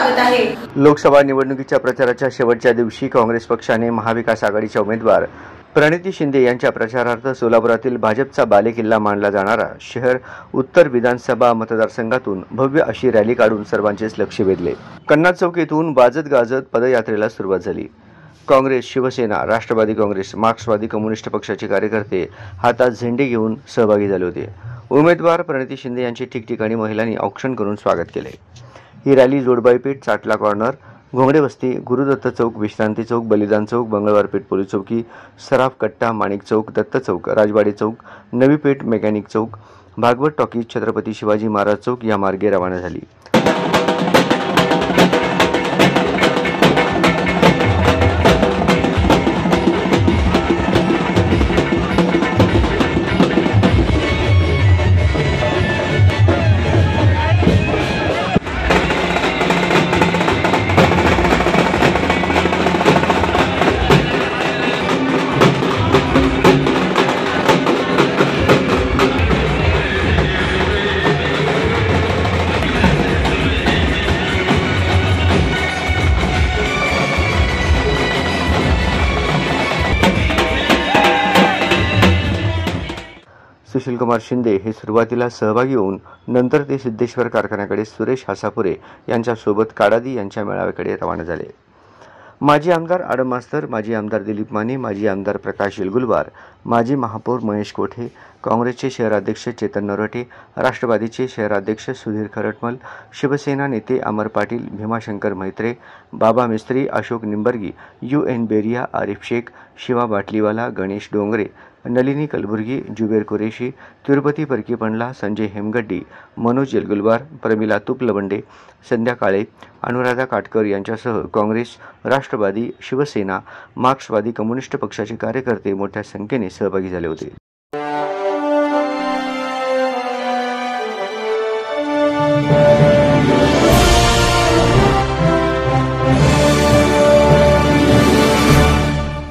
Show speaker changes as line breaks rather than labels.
स्वागत आहे।
लोकसभा निवडणुकीच्या प्रचाराच्या शेवटच्या दिवशी काँग्रेस पक्षाने महाविकास आघाडीच्या उमेदवार प्रणिती शिंदे यांच्या प्रचारार्थ सोलापुरातील भाजपचा बालेकिल्ला मानला जाणारा शहर उत्तर विधानसभा मतदारसंघातून भव्य अशी रॅली काढून सर्वांचेच लक्ष वेधले। कन्नाड चौक येथून वाजत गाजत पदयात्रेला सुरुवात झाली। काँग्रेस, शिवसेना, राष्ट्रवादी काँग्रेस, मार्क्सवादी कम्युनिस्ट पक्षाचे कार्यकर्ते हातात झेंडे घेऊन सहभागी झाले होते। उमेदवार प्रणिती शिंदे यांचे ठिकठिकाणी महिलांनी औक्षण करून स्वागत केले। ही रॅली जोडबाई पेठ, चाटला कॉर्नर, घोंगडे वस्ती, गुरुदत्त चौक, विश्रांती चौक, बलिदान चौक, मंगळवार पेठ पोलीस चौकी, सराफ कट्टा, माणिक चौक, दत्त चौक, राजवाडे चौक, नवी पेठ, मेकॅनिक चौक, भागवत टॉकीज, छत्रपती शिवाजी महाराज चौक या मार्गे रवाना झाली। सुशीलकुमार शिंदे हे सुरुवातीला सहभागी होऊन नंतर ते सिद्धेश्वर कारखान्याकडे सुरेश हासापुरे यांच्यासोबत काडादी यांच्या मेळाव्याकडे रवाना झाले। माजी आमदार आडम मास्तर, माजी आमदार दिलीप माने, माजी आमदार प्रकाश येलगुलवार, माजी महापौर महेश कोठे, काँग्रेसचे शहराध्यक्ष चेतन नरोटे, राष्ट्रवादीचे शहराध्यक्ष सुधीर खरटमल, शिवसेना नेते अमर पाटील, भीमाशंकर मैत्रे, बाबा मिस्त्री, अशोक निंबर्गी, UN बेरिया, आरिफ शेख, शिवा बाटलीवाला, गणेश डोंगरे, नलिनी कलबुर्गी, जुबेर कुरेशी, तिरुपती परकीपंडला, संजय हेमगड्डी, मनोज येलगुलवार, प्रमिला तुपलवंडे, संध्या काळे, अनुराधा काटकर यांच्यासह काँग्रेस, राष्ट्रवादी, शिवसेना, मार्क्सवादी कम्युनिस्ट पक्षाचे कार्यकर्ते मोठ्या संख्येने सहभागी झाले होते।